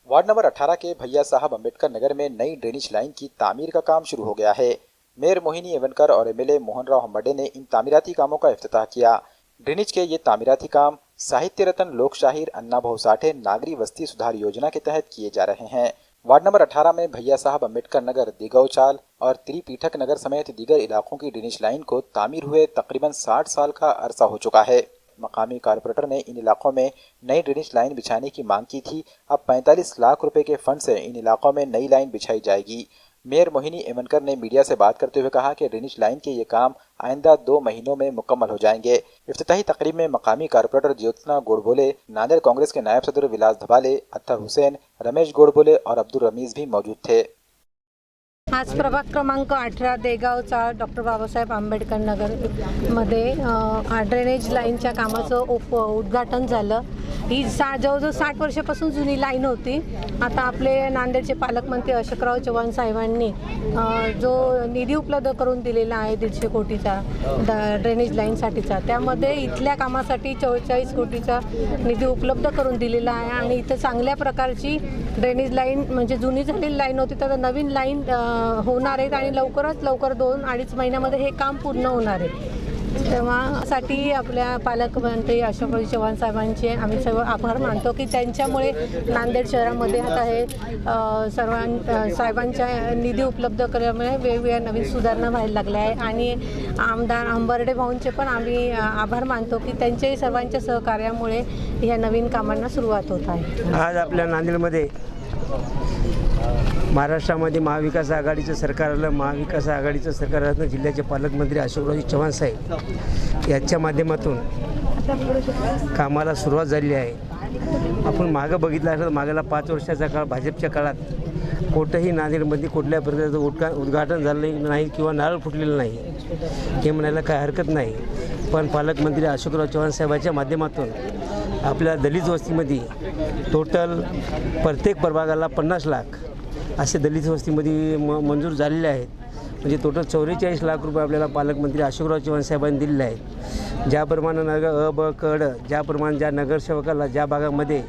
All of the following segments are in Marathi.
वार्ड नंबर 18 के भैया साहब अम्बेडकर नगर में नई ड्रेनेज लाइन की तामीर का काम शुरू हो गया है। मेयर मोहिनी एवनकर और एमएलए मोहन राव हम्बर्डे ने इन तामीराती कामों का इफ्तिताह किया। ड्रेनेज के ये तामीराती काम साहित्य रत्न लोक शाहिर अन्ना भाऊ साठे नागरी वस्ती सुधार योजना के तहत किए जा रहे हैं। वार्ड नंबर 18 में भैया साहब अम्बेडकर नगर, दिगौचाल और त्रिपीठक नगर समेत दीगर इलाकों की ड्रेनेज लाइन को तामीर हुए तकरीबन 60 साल का अरसा हो चुका है। मकामी कारपोरेटर ने इन इलाकों में नई ड्रेनेज लाइन बिछाने की मांग की थी। अब 45 लाख रुपए के फंड से इन इलाकों में नई लाइन बिछाई जाएगी। मेयर मोहिनी एवनकर ने मीडिया से बात करते हुए कहा कि ड्रेनेज लाइन के ये काम आइंदा 2 महीनों में मुकम्मल हो जाएंगे। इफ्तिताही तकरीब में मकामी कारपोरेटर ज्योत्सना गोडबोले, नांदेड़ कांग्रेस के नायब सदर विलास धबाले, अत्तर हुसैन, रमेश गोडबोले और अब्दुल रमीज भी मौजूद थे। आज प्रभाग क्रमांक 18 देगावचा डॉक्टर बाबासाहेब आंबेडकर नगरमध्ये ड्रेनेज लाईनच्या कामाचं उद्घाटन झालं। ही जवळजवळ 60 वर्षापासून जुनी लाईन होती। आता आपले नांदेडचे पालकमंत्री अशोकराव चव्हाण साहेबांनी जो निधी उपलब्ध करून दिलेला आहे 150 कोटीचा ड्रेनेज लाईनसाठीचा, त्यामध्ये इथल्या कामासाठी 44 कोटीचा निधी उपलब्ध करून दिलेला आहे आणि इथं चांगल्या प्रकारची ड्रेनेज लाईन म्हणजे जुनी झालेली लाईन होती तर नवीन लाईन होणार आहेत आणि लवकरात लवकर 2-2.5 महिन्यामध्ये हे काम पूर्ण होणार आहे। तेव्हासाठी आपल्या पालकमंत्री अशोकराव चव्हाण साहेबांचे आम्ही सर्व आभार मानतो की त्यांच्यामुळे नांदेड शहरामध्ये आता हे साहेबांच्या निधी उपलब्ध केल्यामुळे वेगवेगळ्या नवीन सुधारणा व्हायला लागल्या आहे आणि आमदार हम्बर्डे भाऊंचे पण आम्ही आभार मानतो की त्यांच्याही सर्वांच्या सहकार्यामुळे ह्या नवीन कामांना सुरुवात होत आहे। आज आपल्या नांदेडमध्ये महाराष्ट्रामध्ये महाविकास आघाडीचं सरकार आलं। महाविकास आघाडीचं सरकार आलं जिल्ह्याचे पालकमंत्री अशोकराव चव्हाण साहेब यांच्या माध्यमातून कामाला सुरुवात झाली आहे। आपण मागं बघितलं असं मागेला 5 वर्षाचा काळ भाजपच्या काळात कोठंही नांदेडमध्ये कुठल्या प्रकारचं उद्घाटन झालं नाही किंवा नारळ फुटलेलं नाही हे म्हणायला काय हरकत नाही। पण पालकमंत्री अशोकराव चव्हाण साहेबांच्या माध्यमातून आपल्या दलित वस्तीमध्ये टोटल प्रत्येक प्रभागाला 50 लाख असे दलित वस्तीमध्ये मंजूर झालेले आहेत। म्हणजे टोटल 44 लाख रुपये आपल्याला पालकमंत्री अशोकराव चव्हाण साहेबांनी दिलेले आहेत। ज्याप्रमाणे नगर अ ब क ड ज्याप्रमाणे ज्या नगरसेवकाला ज्या भागामध्ये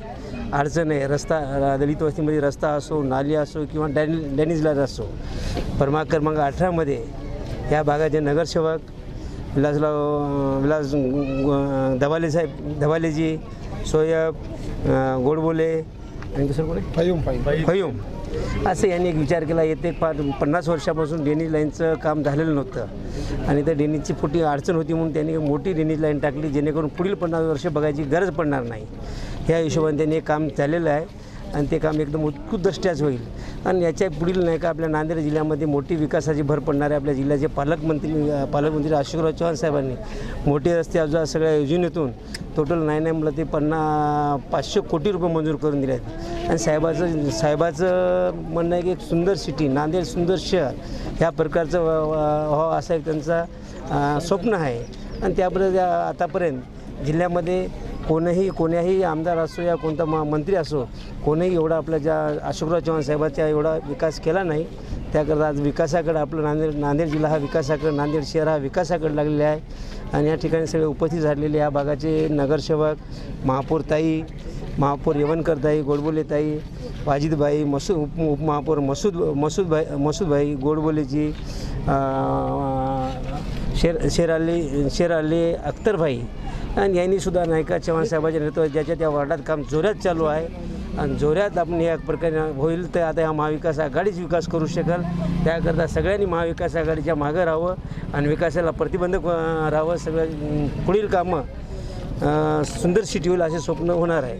अडचण आहे, रस्ता दलित वस्तीमध्ये रस्ता असो, नाली असो किंवा ड्रेनेज लाईन असो, प्रभाग क्रमांक 18मध्ये या भागाचे नगरसेवक विलास धबालेजी, सोयब गोडबोले आणि दुसरं कोणी फयूम असं यांनी एक विचार केला। येते 50 वर्षापासून ड्रेनेज लाईनचं काम झालेलं नव्हतं आणि त्या ड्रेनेजची मोठी अडचण होती म्हणून त्यांनी मोठी ड्रेनेज लाईन टाकली जेणेकरून पुढील 50 वर्ष बघायची गरज पडणार नाही। ह्या हिशोबाने त्यांनी एक काम झालेलं आहे आणि ते काम एकदम उत्कृष्टच होईल आणि याच्या पुढील नाही का आपल्या नांदेड जिल्ह्यामध्ये मोठी विकासाची भर पडणार आहे। आपल्या जिल्ह्याचे पालकमंत्री अशोकराव चव्हाण साहेबांनी मोठे रस्ते सगळ्या योजनेतून टोटल नाही म्हटलं ते 500 कोटी रुपये मंजूर करून दिले आहेत आणि साहेबाचं म्हणणं आहे की एक सुंदर सिटी नांदेड सुंदर शहर ह्या प्रकारचं व्हावं असं एक त्यांचा स्वप्न आहे आणि त्यापर्यंत आतापर्यंत जिल्ह्यामध्ये कोण्याही आमदार असो या कोणता मंत्री असो कोणीही एवढा आपल्या ज्या अशोकराव चव्हाण साहेबांचा एवढा विकास केला नाही। त्याकरता आज विकासाकडे आपलं नांदेड जिल्हा हा विकासाकडे, नांदेड शहर हा विकासाकडे लागलेला आहे आणि या ठिकाणी सगळे उपस्थित झालेले या भागाचे नगरसेवक, महापौर यवनकरताई, गोडबोलेताई, वाजिदभाई, उपमहापौर मसूदभाई गोडबोलेजी, शेर अख्तरभाई आणि यांनीसुद्धा नाही का चव्हाण साहेबांच्या नेतृत्वात ज्याच्या त्या वार्डात काम जोरात चालू आहे आणि जोरात आपण या प्रकारे होईल तर आता हा महाविकास आघाडीच विकास करू शकेल। त्याकरता सगळ्यांनी महाविकास आघाडीच्या मागं राहावं आणि विकासाला प्रतिबंधक राहावं। सगळं पुढील कामं सुंदर सिटी होईल असे स्वप्न होणार आहे।